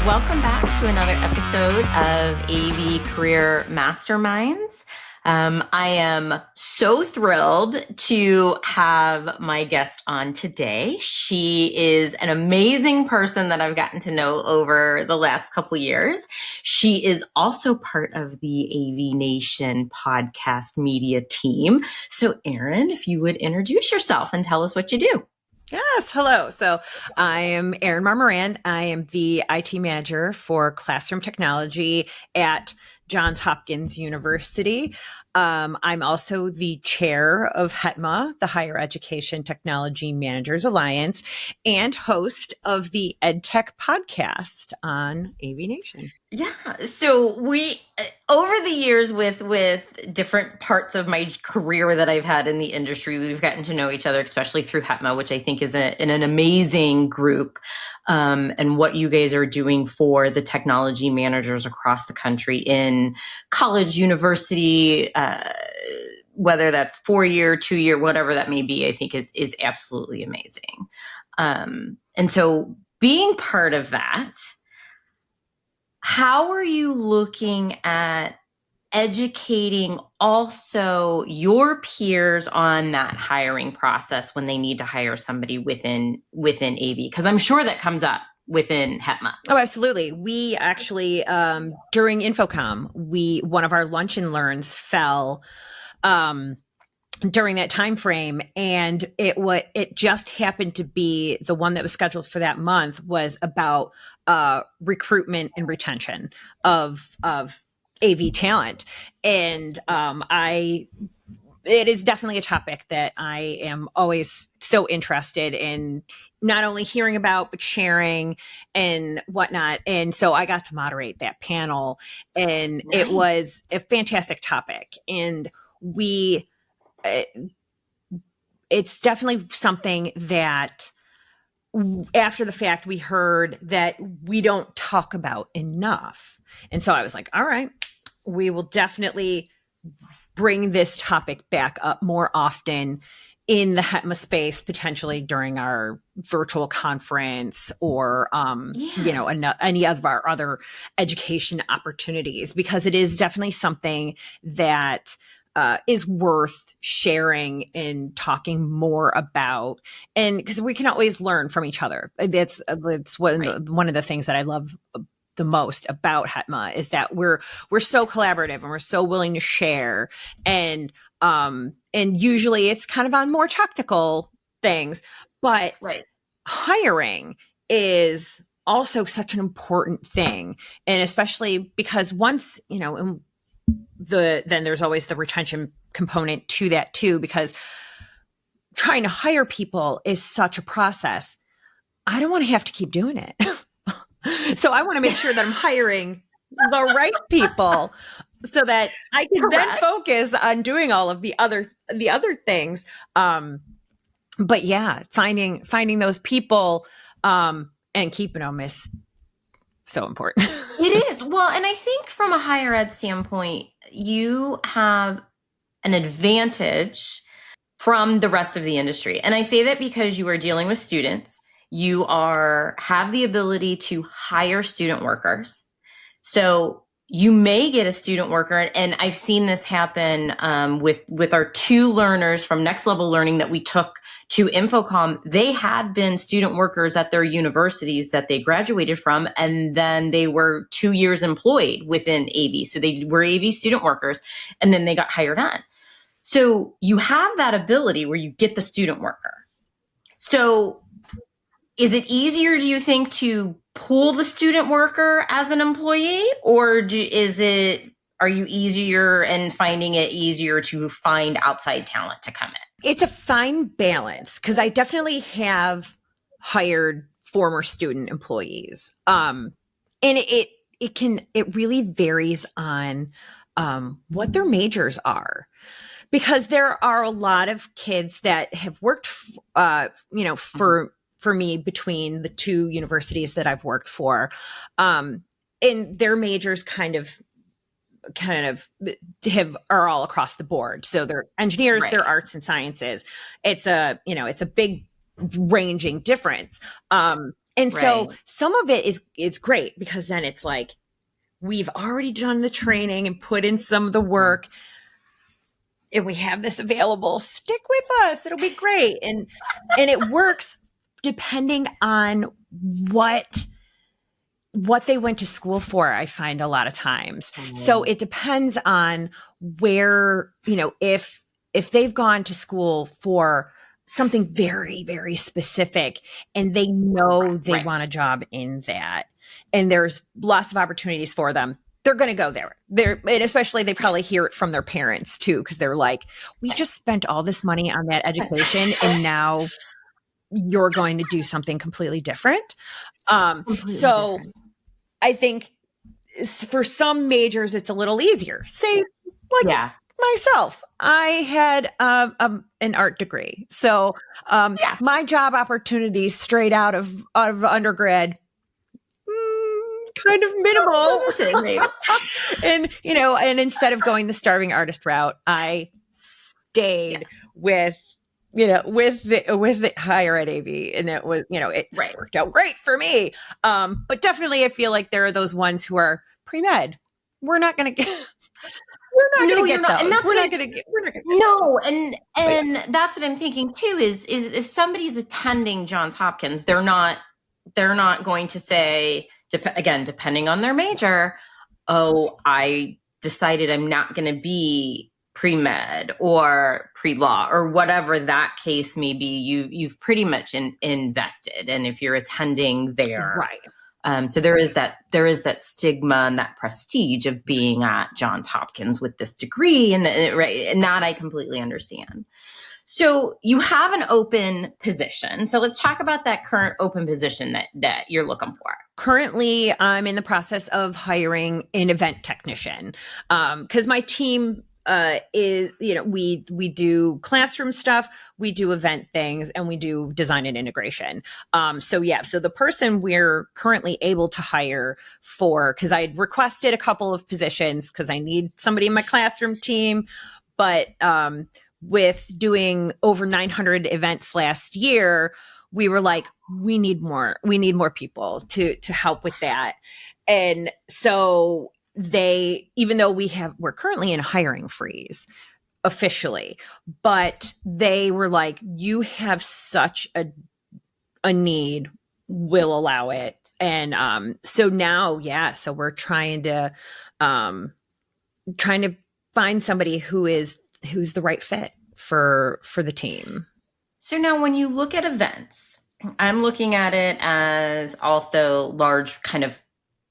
Welcome back to another episode of AV Career Masterminds. I am so thrilled to have my guest on today. She is an amazing person that I've gotten to know over the last couple years. She is also part of the AVNation podcast media team. So Erin, if you would introduce yourself and tell us what you do. Yes. Hello. So I am Erin Maher-Moran. I am the IT manager for classroom technology at Johns Hopkins University. I'm also the chair of HETMA, the Higher Education Technology Managers Alliance, and host of the EDTech podcast on AVNation. Yeah. So we, over the years with different parts of my career that I've had in the industry, we've gotten to know each other, especially through HETMA, which I think is an amazing group, and what you guys are doing for the technology managers across the country in college, university, whether that's 4-year, 2-year, whatever that may be, I think is absolutely amazing. And so being part of that, how are you looking at educating also your peers on that hiring process when they need to hire somebody within AV? Because I'm sure that comes up within HETMA. Oh, absolutely. We actually, during InfoComm, one of our lunch and learns fell during that time frame, and it just happened to be the one that was scheduled for that month was about recruitment and retention of AV talent, and it is definitely a topic that I am always so interested in, not only hearing about, but sharing and whatnot. And so I got to moderate that panel, and Nice. It was a fantastic topic. And it's definitely something that after the fact, we heard that we don't talk about enough. And so I was like, all right, we will definitely bring this topic back up more often in the HETMA space, potentially during our virtual conference or, any of our other education opportunities, because it is definitely something that is worth sharing and talking more about. And because we can always learn from each other. That's one of the things that I love the most about HETMA is that we're so collaborative and we're so willing to share, and usually it's kind of on more technical things, but hiring is also such an important thing. And especially because once, then there's always the retention component to that too, because trying to hire people is such a process. I don't want to have to keep doing it. So I want to make sure that I'm hiring the right people so that I can then focus on doing all of the other things. But yeah, finding those people and keeping them is so important. It is. Well, and I think from a higher ed standpoint, you have an advantage from the rest of the industry. And I say that because you are dealing with students. You have the ability to hire student workers. So you may get a student worker, and I've seen this happen with our 2 learners from Next Level Learning that we took to InfoComm. They had been student workers at their universities that they graduated from, and then they were 2 years employed within AV. So they were AV student workers, and then they got hired on. So you have that ability where you get the student worker. So is it easier, do you think, to pull the student worker as an employee, or are you easier and finding it easier to find outside talent to come in? It's a fine balance, because I definitely have hired former student employees. And it really varies on what their majors are. Because there are a lot of kids that have worked, for me between the 2 universities that I've worked for, and their majors kind of are all across the board. So they're engineers, they're arts and sciences. It's a big ranging difference. And so Right. some of it is great because then it's like, we've already done the training and put in some of the work and we have this available. Stick with us. It'll be great. And it works depending on what they went to school for, I find a lot of times. So it depends on where, if they've gone to school for something very, very specific and they know they want a job in that, and there's lots of opportunities for them, they're going to go there. And especially they probably hear it from their parents too, because they're like, we just spent all this money on that education and now you're going to do something completely different. So different. I think for some majors, it's a little easier. Say, like myself, I had an art degree. So my job opportunities straight out of undergrad, kind of minimal. And, and instead of going the starving artist route, I stayed with the higher ed AV, and it was, it's worked out great for me. But definitely I feel like there are those ones who are pre-med. We're not going to get, those. And that's we're not going to get. No. And that's what I'm thinking too, is if somebody's attending Johns Hopkins, they're not going to say, again, depending on their major, oh, I decided I'm not going to be pre-med or pre-law or whatever that case may be. You've pretty much invested. And if you're attending there, so there is that stigma and that prestige of being at Johns Hopkins with this degree, and that I completely understand. So you have an open position. So let's talk about that current open position that you're looking for. Currently, I'm in the process of hiring an event technician because my team is, we do classroom stuff, we do event things, and we do design and integration. So the person we're currently able to hire for, because I requested a couple of positions because I need somebody in my classroom team, but with doing over 900 events last year, we were like, we need more people to help with that. And so even though we're currently in a hiring freeze officially, but they were like, you have such a need, we'll allow it. And so now, so we're trying to find somebody who's the right fit for the team. So now when you look at events, I'm looking at it as also large kind of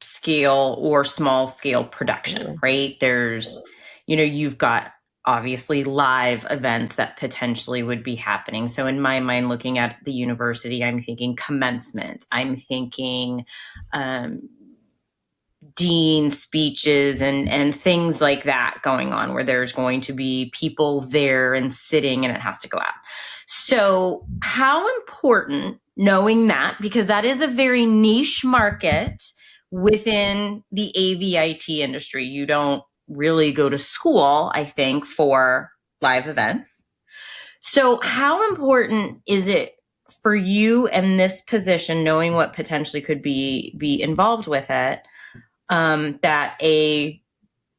scale or small scale production, right? There's, you've got obviously live events that potentially would be happening. So in my mind, looking at the university, I'm thinking commencement, I'm thinking dean speeches and things like that going on, where there's going to be people there and sitting and it has to go out. So how important, knowing that, because that is a very niche market within the AVIT industry, you don't really go to school, I think, for live events. So how important is it for you in this position, knowing what potentially could be involved with it,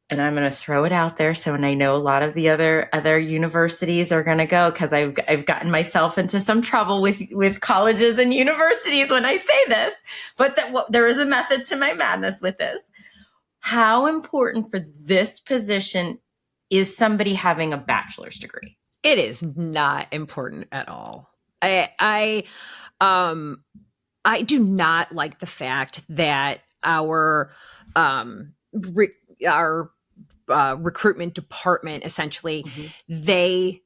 and I'm going to throw it out there. So, and I know a lot of the other universities are going to go, because I've gotten myself into some trouble with colleges and universities when I say this, but there is a method to my madness with this. How important for this position is somebody having a bachelor's degree? It is not important at all. I do not like the fact that our recruitment department, essentially, they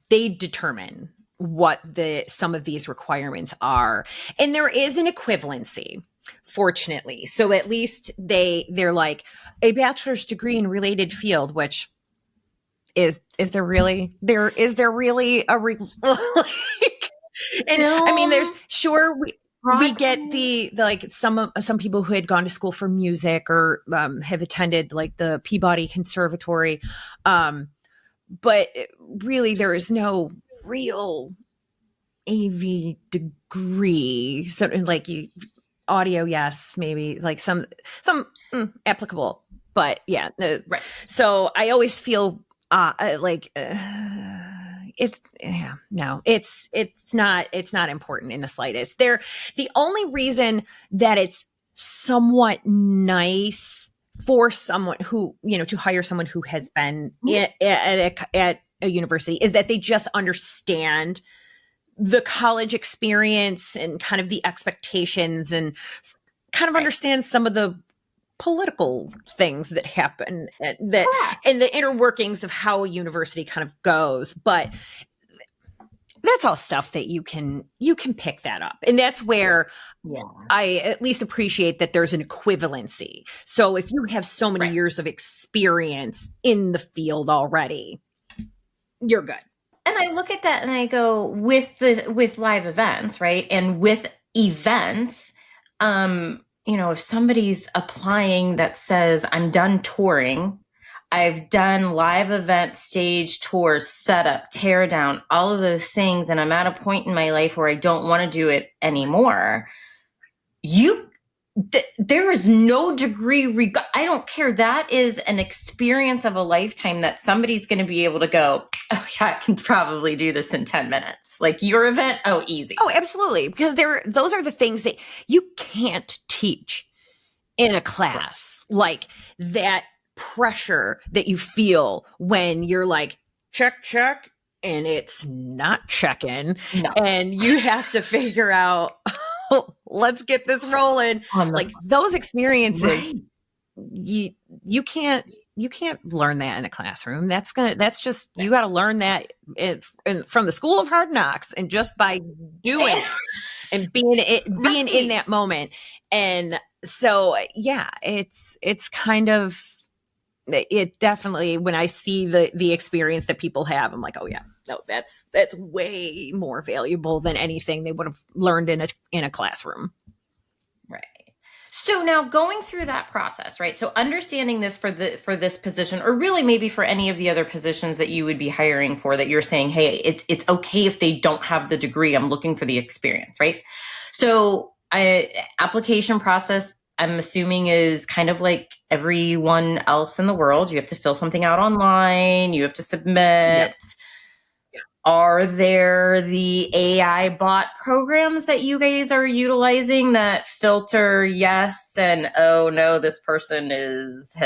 determine what some of these requirements are, and there is an equivalency, fortunately. So at least they're like, a bachelor's degree in related field, which is there really a like, and no. I mean, there's we get the like some people who had gone to school for music or have attended like the Peabody Conservatory, but really there is no real AV degree, something like you audio, yes, maybe like some applicable, but yeah. Right. So I always feel like it's yeah, no, it's not important in the slightest. They're the only reason that it's somewhat nice for someone who, to hire someone who has been at a university is that they just understand the college experience and kind of the expectations and kind of understand some of the political things that happen that and the inner workings of how a university kind of goes. But that's all stuff that you can pick that up. And that's where I at least appreciate that there's an equivalency. So if you have so many years of experience in the field already, you're good. And I look at that and I go with live events, right? And with events, if somebody's applying that says I'm done touring, I've done live event stage tours, setup, tear down, all of those things, and I'm at a point in my life where I don't want to do it anymore. There is no degree. I don't care. That is an experience of a lifetime that somebody's going to be able to go, oh yeah, I can probably do this in 10 minutes. Like your event, oh, easy. Oh, absolutely. Because those are the things that you can't teach in a class. Like that pressure that you feel when you're like, check, check, and it's not checking. No. And you have to figure out, let's get this rolling. Like those experiences, you can't learn that in a classroom. That's just, you got to learn that from the School of Hard Knocks and just by doing it and being in that moment. And so, yeah, it's kind of, it definitely, when I see the experience that people have, I'm like, oh yeah, no, that's way more valuable than anything they would have learned in a classroom. Right. So now going through that process, right? So understanding this for this position, or really maybe for any of the other positions that you would be hiring for, that you're saying, hey, it's okay if they don't have the degree. I'm looking for the experience, right? So application process, I'm assuming, is kind of like everyone else in the world. You have to fill something out online. You have to submit. Yep. Are there the AI bot programs that you guys are utilizing that filter yes and oh no, this person has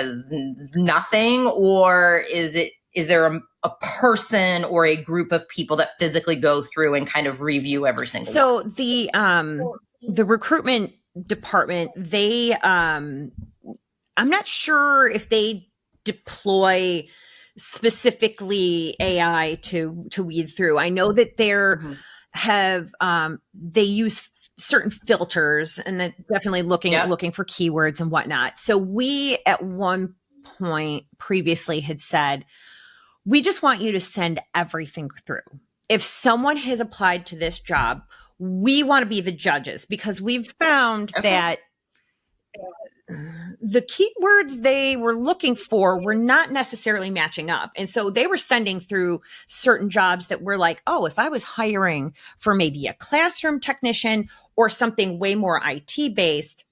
nothing? Or is there a person or a group of people that physically go through and kind of review every single one? So the recruitment department, I'm not sure if they deploy specifically AI to weed through. I know that they use certain filters and then definitely looking for keywords and whatnot. So we at one point previously had said, we just want you to send everything through. If someone has applied to this job, we want to be the judges, because we've found that the keywords they were looking for were not necessarily matching up. And so they were sending through certain jobs that were like, oh, if I was hiring for maybe a classroom technician or something way more IT based,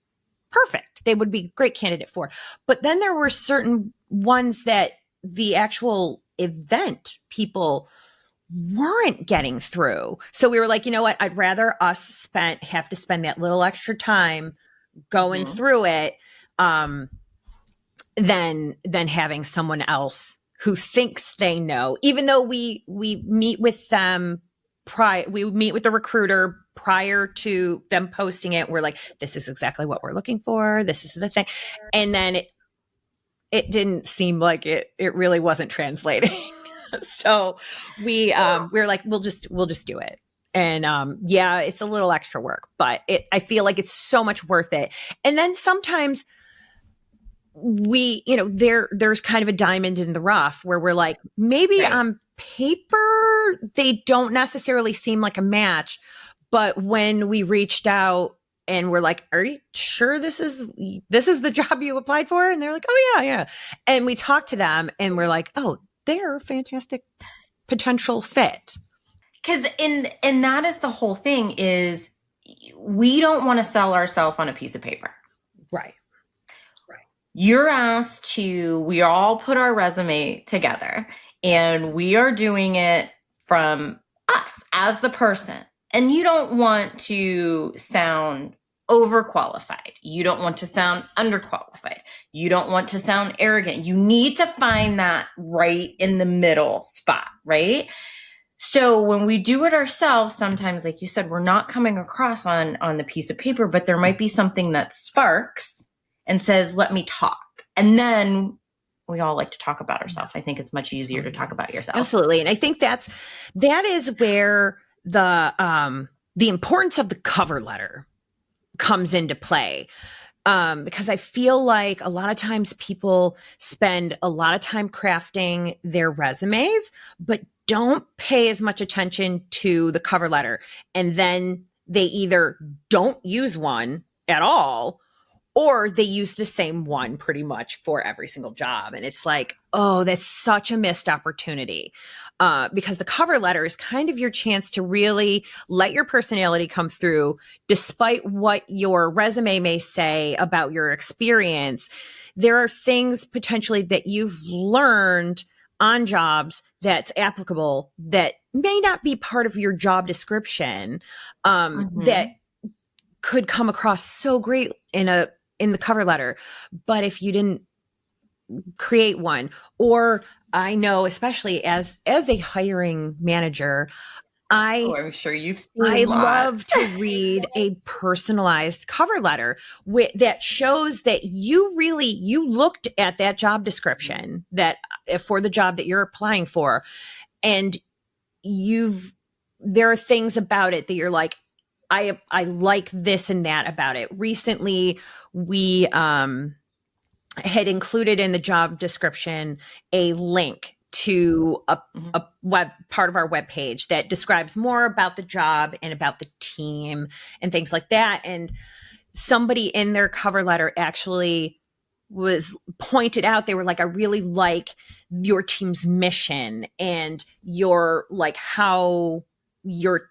perfect. They would be a great candidate for. But then there were certain ones that the actual event people weren't getting through. So we were like, you know what? I'd rather us have to spend that little extra time going through it than having someone else who thinks they know, even though we meet with them we meet with the recruiter prior to them posting it. We're like, this is exactly what we're looking for. This is the thing. And then it didn't seem like it really wasn't translating. So we were like, we'll just do it. And yeah, it's a little extra work, but I feel like it's so much worth it. And then sometimes there's kind of a diamond in the rough where we're like, maybe on paper, they don't necessarily seem like a match. But when we reached out and we're like, are you sure this is the job you applied for? And they're like, oh yeah. And we talked to them and we're like, oh, they're a fantastic potential fit. and that is the whole thing is we don't want to sell ourselves on a piece of paper. Right. You're asked to, we all put our resume together and we are doing it from us as the person. And you don't want to sound overqualified. You don't want to sound underqualified. You don't want to sound arrogant. You need to find that right in the middle spot, right? So when we do it ourselves, sometimes, like you said, we're not coming across on the piece of paper, but there might be something that sparks and says, let me talk. And then we all like to talk about ourselves. I think it's much easier to talk about yourself. Absolutely. And I think that is where the importance of the cover letter comes into play. Because I feel like a lot of times people spend a lot of time crafting their resumes, but don't pay as much attention to the cover letter. And then they either don't use one at all, or they use the same one pretty much for every single job. And it's like, oh, that's such a missed opportunity. Because the cover letter is kind of your chance to really let your personality come through, despite what your resume may say about your experience. There are things potentially that you've learned on jobs that's applicable that may not be part of your job description, that could come across so great in the cover letter. But if you didn't create one, or I know, especially as a hiring manager, I'm sure you've seen I love to read a personalized cover letter that shows that you looked at that job description that for the job that you're applying for, and there are things about it that you're like, I like this and that about it. Recently, we had included in the job description a link to a web part of our webpage that describes more about the job and about the team and things like that. And somebody in their cover letter actually was pointed out, they were like, I really like your team's mission and your, like, how your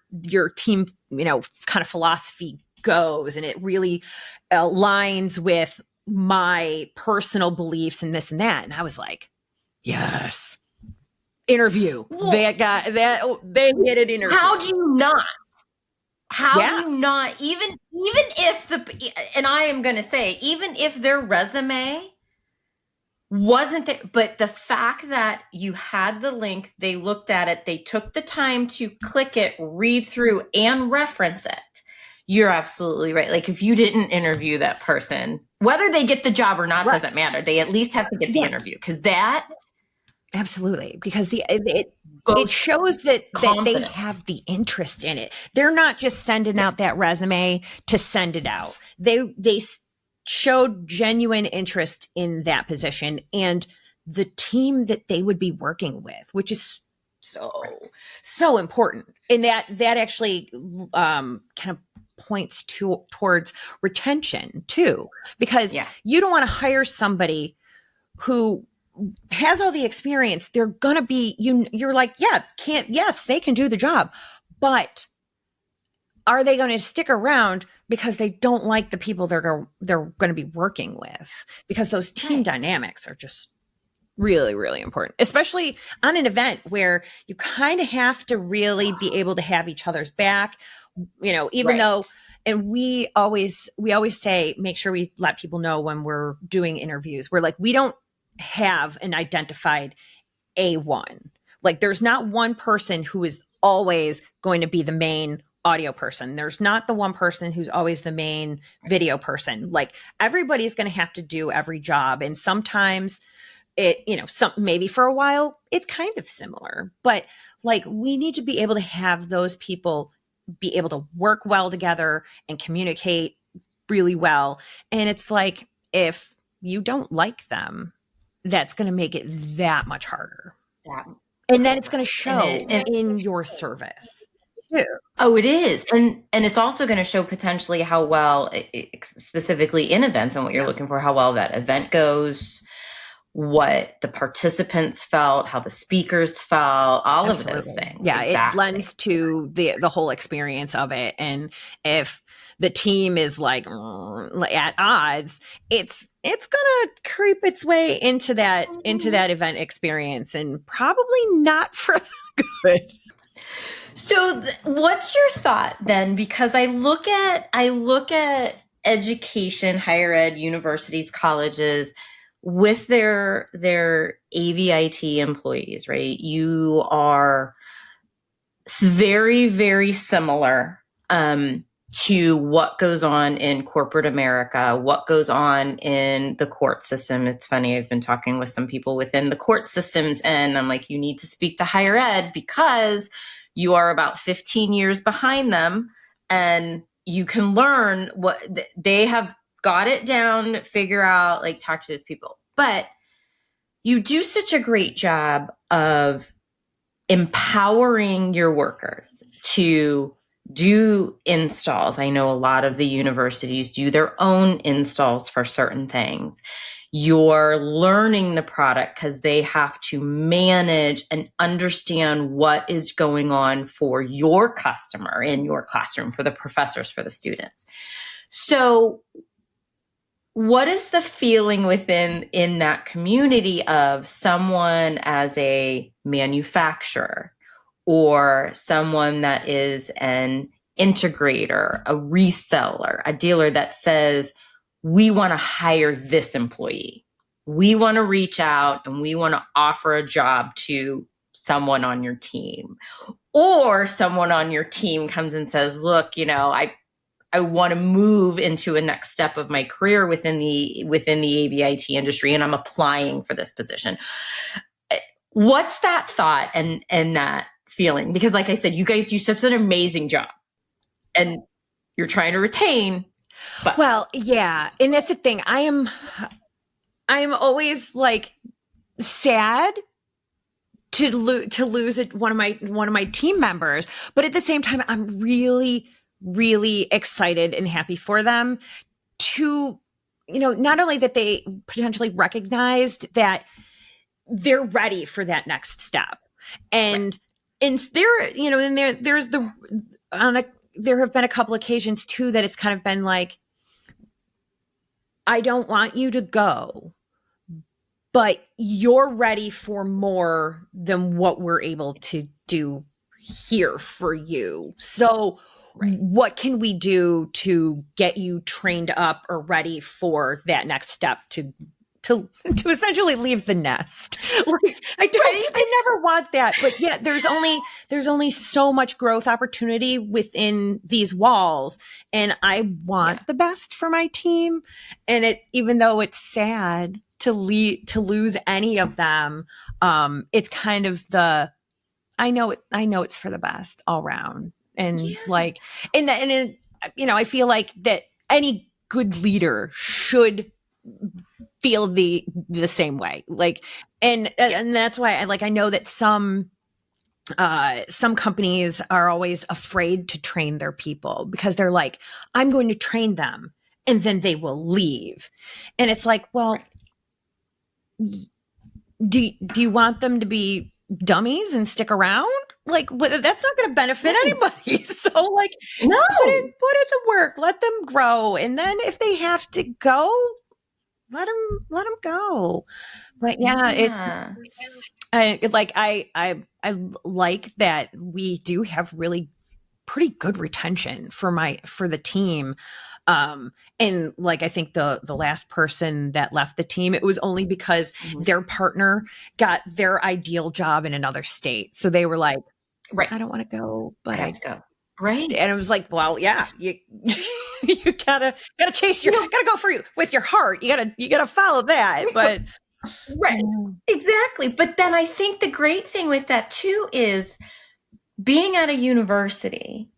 team, kind of philosophy goes. And it really aligns with my personal beliefs and this and that. And I was like, yes, interview. They hit an interview. How do you not? Do you not, even if and I am going to say, even if their resume wasn't there, but the fact that you had the link, they looked at it, they took the time to click it, read through, and reference it. You're absolutely right. Like, if you didn't interview that person, whether they get the job or not, doesn't matter. They at least have to get the interview, because that's absolutely, because it shows that they have the interest in it. They're not just sending out that resume to send it out. They showed genuine interest in that position and the team that they would be working with, which is so important. And that actually kind of points towards retention too, because you don't want to hire somebody who has all the experience. They're going to be, you're like, yes, they can do the job, but are they going to stick around because they don't like the people they're going to be working with? Because those team dynamics are just really, really important, especially on an event where you kind of have to really be able to have each other's back, even though, and we always say, make sure we let people know when we're doing interviews. We're like, we don't have an identified A1. Like, there's not one person who is always going to be the main audio person. There's not the one person who's always the main video person. Like, everybody's going to have to do every job. And sometimes maybe for a while it's kind of similar, but like, we need to be able to have those people be able to work well together and communicate really well. And it's like, if you don't like them, that's going to make it that much harder. And then it's going to show in your service. Oh, it is. And it's also going to show potentially how well, specifically in events and what you're looking for, how well that event goes, what the participants felt, how the speakers felt, all of those things. Yeah, exactly. It lends to the whole experience of it. And if the team is like at odds, it's gonna creep its way into that event experience, and probably not for the good. So what's your thought then? Because I look at education, higher ed, universities, colleges with their AVIT employees, right? You are very, very similar to what goes on in corporate America, what goes on in the court system. It's funny, I've been talking with some people within the court systems, and I'm like, you need to speak to higher ed because you are about 15 years behind them, and you can learn what they have got it down, figure out, like, talk to those people. But you do such a great job of empowering your workers to do installs. I know a lot of the universities do their own installs for certain things. You're learning the product because they have to manage and understand what is going on for your customer in your classroom, for the professors, for the students. So what is the feeling in that community of someone as a manufacturer or someone that is an integrator, a reseller, a dealer that says, we want to hire this employee. We want to reach out and we want to offer a job to someone on your team. Or someone on your team comes and says, look, I want to move into a next step of my career within the AVIT industry, and I'm applying for this position. What's that thought and that feeling? Because like I said, you guys do such an amazing job and you're trying to retain. But well, yeah. And that's the thing. I am always like sad to lose one of my team members, but at the same time, I'm really, really excited and happy for them to, not only that they potentially recognized that they're ready for that next step. And, and there have been a couple occasions too, that it's kind of been like, I don't want you to go, but you're ready for more than what we're able to do here for you. So what can we do to get you trained up or ready for that next step to essentially leave the nest? Like, I never want that, but yeah, there's only so much growth opportunity within these walls, and I want the best for my team. And even though it's sad to lose any of them, it's kind of I know it's for the best all around. And I feel like that any good leader should feel the same way. Like, and that's why I know that some companies are always afraid to train their people because they're like, I'm going to train them and then they will leave. And it's like, well, do you want them to be dummies and stick around? Like, that's not going to benefit anybody. So like, no, put in the work, let them grow. And then if they have to go, let them go. But yeah. It's I like that we do have really pretty good retention for the team. And like, I think the last person that left the team, it was only because their partner got their ideal job in another state. So they were like, I don't want to go, but I go. Right. And it was like, well, yeah, you gotta chase gotta go with your heart. You gotta follow that. But right. Exactly. But then I think the great thing with that too is being at a university,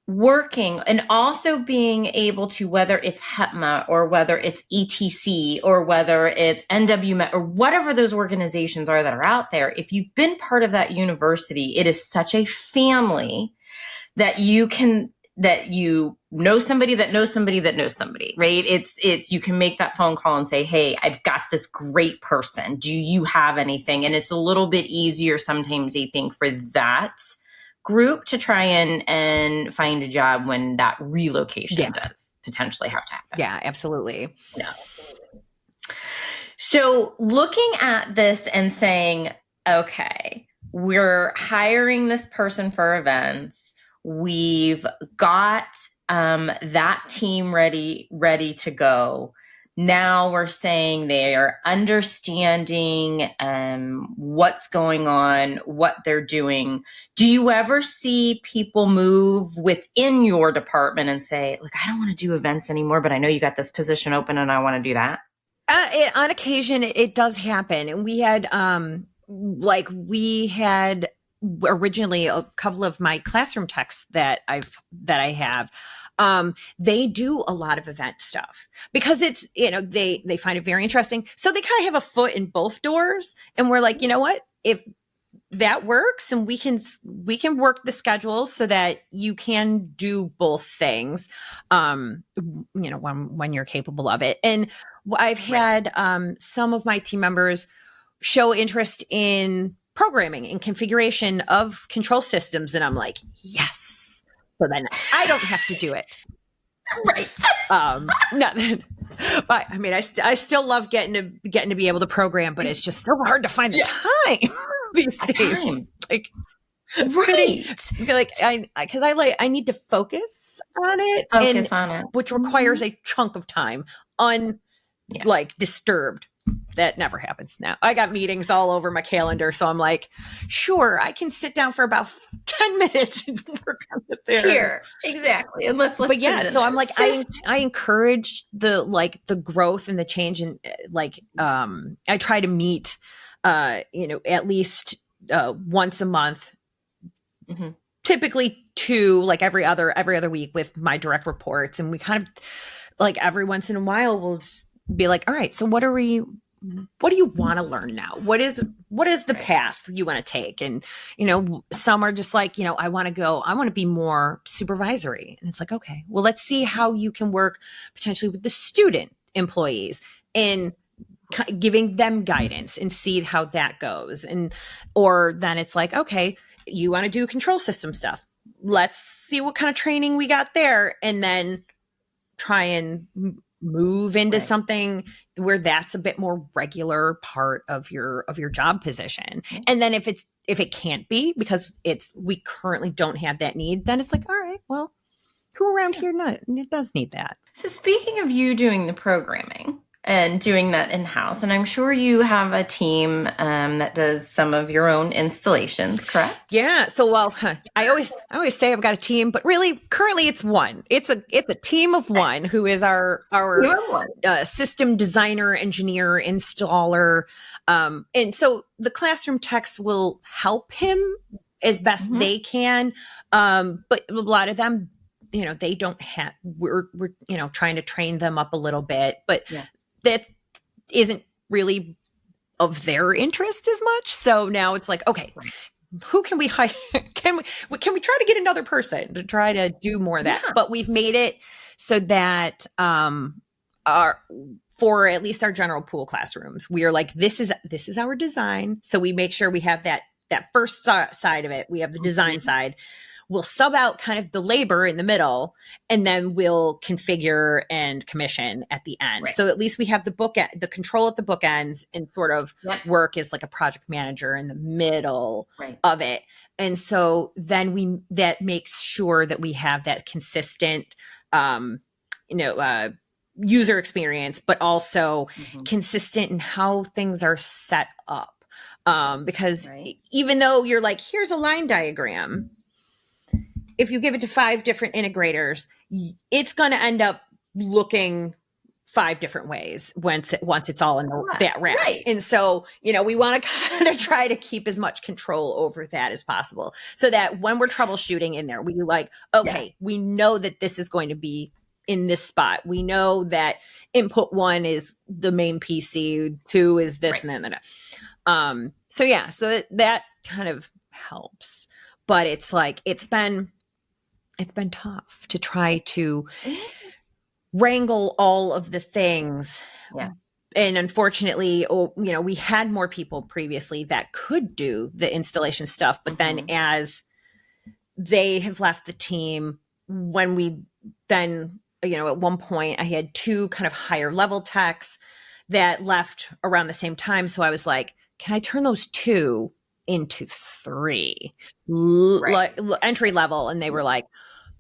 working, and also being able to, whether it's HEPMA or whether it's ETC or whether it's NWMET or whatever those organizations are that are out there, if you've been part of that university, it is such a family that you know somebody that knows somebody that knows somebody, right? It's you can make that phone call and say, hey, I've got this great person. Do you have anything? And it's a little bit easier sometimes, I think, for that group to try and find a job when that relocation does potentially have to happen. Yeah, absolutely. Yeah. So looking at this and saying, okay, we're hiring this person for events. We've got that team ready to go. Now we're saying they are understanding what's going on, what they're doing. Do you ever see people move within your department and say, look, I don't want to do events anymore, but I know you got this position open and I want to do that? On occasion, it does happen. And we had originally a couple of my classroom techs that I have. They do a lot of event stuff because it's, they find it very interesting. So they kind of have a foot in both doors, and we're like, you know what, if that works and we can work the schedule so that you can do both things, when you're capable of it. And I've had, some of my team members show interest in programming and configuration of control systems. And I'm like, yes. So then I don't have to do it. Right. But I mean, I still love getting to be able to program, but it's just so hard to find the time these days. Like, right. I need to focus on it, which requires a chunk of time disturbed. That never happens now. I got meetings all over my calendar, so I'm like, sure, I can sit down for about 10 minutes and work on it there. Here, exactly. And let's but yeah, so I'm like, I encourage the growth and the change, and I try to meet, at least once a month, typically 2, like every other week with my direct reports, and we kind of like every once in a while we'll just be like, all right, so what do you want to learn now? What is the path you want to take? And, some are just like, I want to be more supervisory. And it's like, okay, well, let's see how you can work potentially with the student employees and giving them guidance and see how that goes. Or then it's like, okay, you want to do control system stuff. Let's see what kind of training we got there. And then try and move into something where that's a bit more regular part of your job position. And then if it can't be because we currently don't have that need, then it's like, all right, well, who around here does need that? So speaking of you doing the programming and doing that in-house, and I'm sure you have a team that does some of your own installations, correct? Yeah. So, I always say I've got a team, but really, currently it's one. It's a team of one who is our system designer, engineer, installer, and so the classroom techs will help him as best they can, but a lot of them, they don't have. We're trying to train them up a little bit, but that isn't really of their interest as much. So now it's like, okay, who can we hire? Can we try to get another person to try to do more of that? Yeah. But we've made it so that for at least our general pool classrooms, we are like, this is our design. So we make sure we have that first side of it. We have the design side. We'll sub out kind of the labor in the middle, and then we'll configure and commission at the end. Right. So at least we have the control at the bookends, and sort of work as like a project manager in the middle of it. And so then that makes sure that we have that consistent, user experience, but also consistent in how things are set up. Because even though you're like, here's a line diagram, if you give it to 5 different integrators, it's going to end up looking 5 different ways once it's all in that wrap. Right. And so, we want to kind of try to keep as much control over that as possible, so that when we're troubleshooting in there, we we know that this is going to be in this spot. We know that input 1 is the main PC, 2 is this, and then that. So that kind of helps. But it's like, it's been it's been tough to try to wrangle all of the things. Yeah. And unfortunately, we had more people previously that could do the installation stuff, but then as they have left the team, when we then, at one point I had 2 kind of higher level techs that left around the same time. So I was like, can I turn those 2 into 3 entry level? And they were like,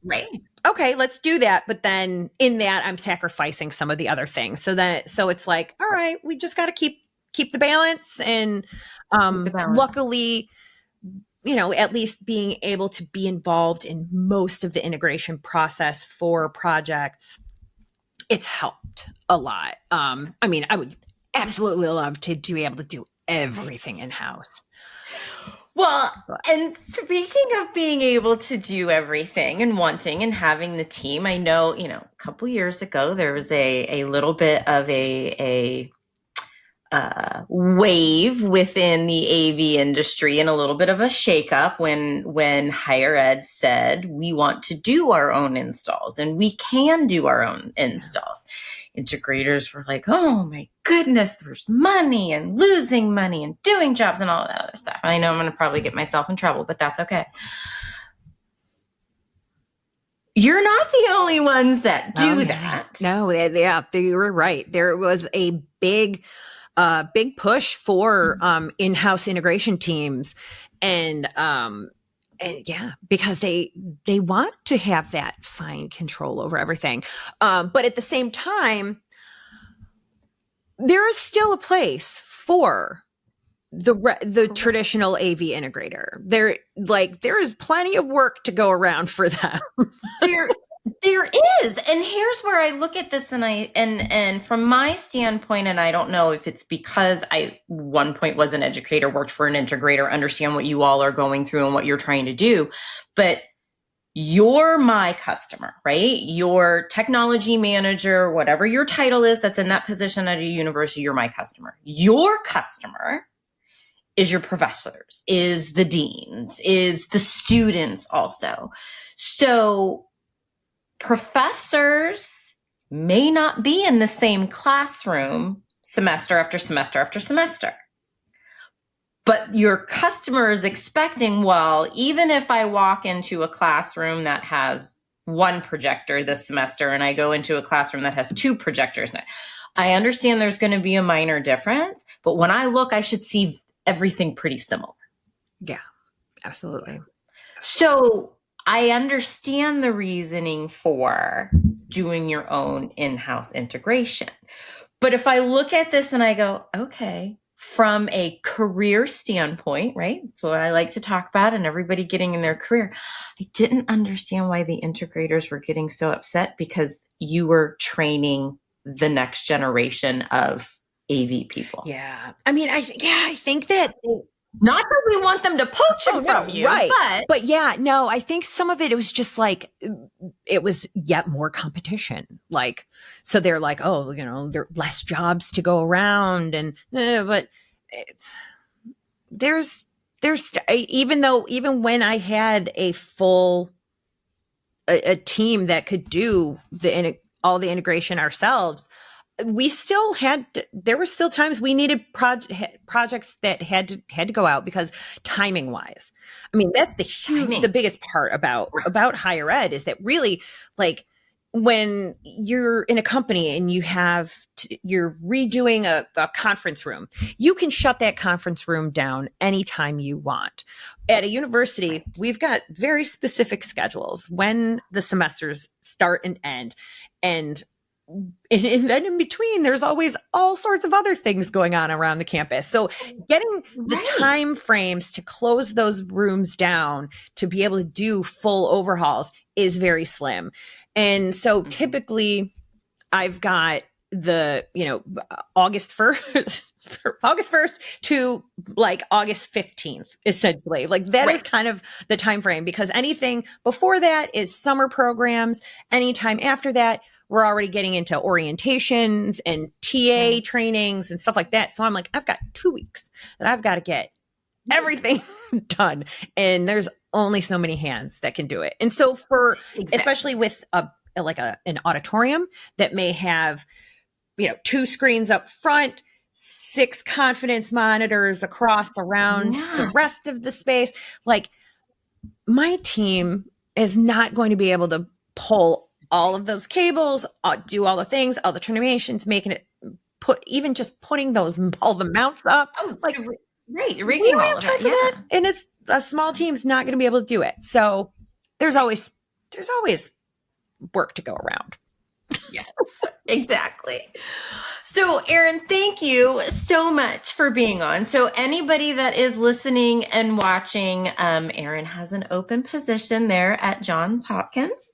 right. Okay, let's do that. But then in that, I'm sacrificing some of the other things. So it's like, all right, we just got to keep the balance. And luckily, at least being able to be involved in most of the integration process for projects, it's helped a lot. I mean, I would absolutely love to be able to do everything in-house. Well, and speaking of being able to do everything and wanting and having the team, I know, a couple years ago, there was a little bit of a wave within the AV industry and a little bit of a shakeup when higher ed said, we want to do our own installs and we can do our own installs. Integrators were like, oh my goodness, there's money and losing money and doing jobs and all that other stuff. And I know I'm going to probably get myself in trouble, but that's okay. You're not the only ones that do that. No, you were right. There was a big push for in-house integration teams, and because they want to have that fine control over everything. But at the same time, there is still a place for the traditional AV integrator. There is plenty of work to go around for them. There is. And here's where I look at this and from my standpoint, and I don't know if it's because I one point was an educator, worked for an integrator, understand what you all are going through and what you're trying to do, but you're my customer, right? Your technology manager, whatever your title is that's in that position at a university, you're my customer. Your customer is your professors, is the deans, is the students also. So professors may not be in the same classroom semester after semester after semester. But your customer is expecting, well, even if I walk into a classroom that has 1 projector this semester and I go into a classroom that has 2 projectors, I understand there's going to be a minor difference, but when I look, I should see everything pretty similar. Yeah, absolutely. So I understand the reasoning for doing your own in-house integration. But if I look at this and I go, okay, from a career standpoint, right? That's what I like to talk about and everybody getting in their career. I didn't understand why the integrators were getting so upset because you were training the next generation of AV people. Yeah. I mean, I think that... Not that we want them to poach them from you, right? But yeah, no, I think some of it was just like it was yet more competition. Like, so they're like, oh, there are less jobs to go around, and but there's even when I had a full a team that could do all the integration ourselves, we still there were still times we needed projects that had to go out because timing wise. I mean, that's the biggest part about higher ed is that really, like, when you're in a company and you're redoing a conference room, you can shut that conference room down anytime you want. At a university, we've got very specific schedules when the semesters start and end, and then in between, there's always all sorts of other things going on around the campus. So getting the time frames to close those rooms down to be able to do full overhauls is very slim. And so typically I've got the, August 1st to like August 15th, essentially. Like that is kind of the time frame, because anything before that is summer programs. Anytime after that, we're already getting into orientations and TA trainings and stuff like that. So I'm like, I've got 2 weeks that I've got to get everything done. And there's only so many hands that can do it. And so for, especially with an auditorium that may have, 2 screens up front, 6 confidence monitors around the rest of the space. Like, my team is not going to be able to pull all of those cables, do all the things, all the terminations, making it putting all the mounts up. Oh, like, right. Rigging all of it. Yeah. That. And it's a small team's not going to be able to do it. So there's always work to go around. Yes, exactly. So, Erin, thank you so much for being on. So anybody that is listening and watching, Erin has an open position there at Johns Hopkins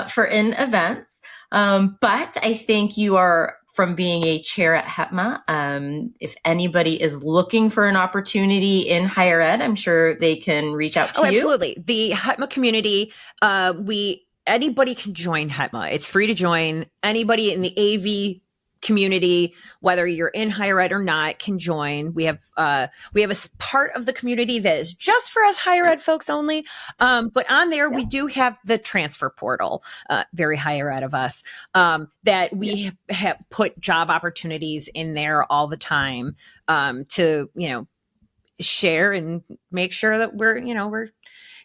for in events. But I think you are, from being a chair at HETMA, if anybody is looking for an opportunity in higher ed, I'm sure they can reach out to you. Absolutely. The HETMA community, anybody can join HETMA. It's free to join. Anybody in the AV community, whether you're in higher ed or not, can join. We have a part of the community that is just for us higher ed folks only. But on there, we do have the transfer portal, very higher ed of us, that we have put job opportunities in there all the time, to, share and make sure that we're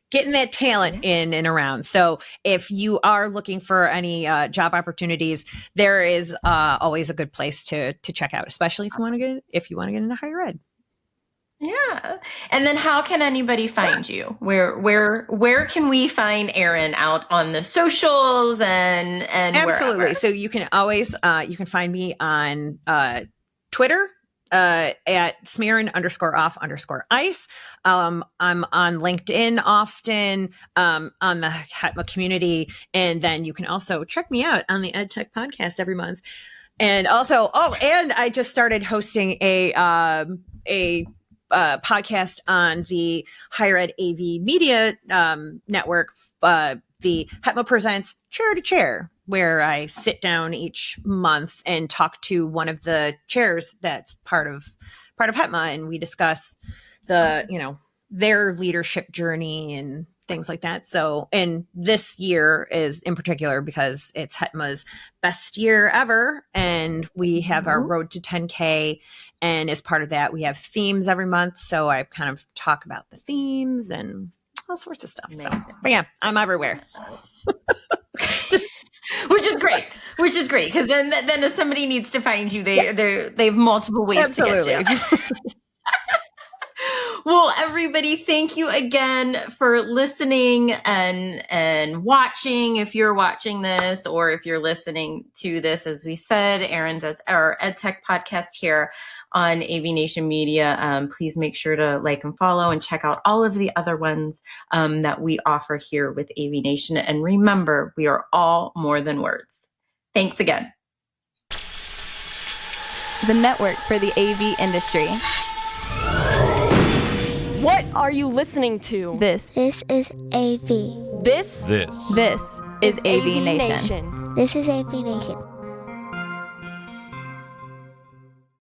getting that talent in and around. So if you are looking for any job opportunities, there is always a good place to check out, especially if you want to get into higher ed. Yeah. And then how can anybody find you? Where can we find Erin out on the socials and Absolutely. wherever? So you can always you can find me on Twitter at Smearin_off_ice. I'm on LinkedIn often, on the HETMA community. And then you can also check me out on the EdTech podcast every month. And also, and I just started hosting a podcast on the Higher Ed AV Media Network, the HETMA Presents Chair to Chair, where I sit down each month and talk to one of the chairs that's part of HETMA, and we discuss their leadership journey and things like that. So, and this year is in particular because it's HETMA's best year ever, and we have our Road to 10K, and as part of that, we have themes every month. So I kind of talk about the themes and all sorts of stuff. So, but yeah, I'm everywhere. Which is great because then if somebody needs to find you, they have multiple ways to get you. Well, everybody, thank you again for listening and watching. If you're watching this or if you're listening to this, as we said, Erin does our EdTech podcast here on AVNation Media. Please make sure to like and follow and check out all of the other ones that we offer here with AVNation. And remember, we are all more than words. Thanks again. The network for the AV industry. What are you listening to? This is AV. This is AVNation. This is AVNation.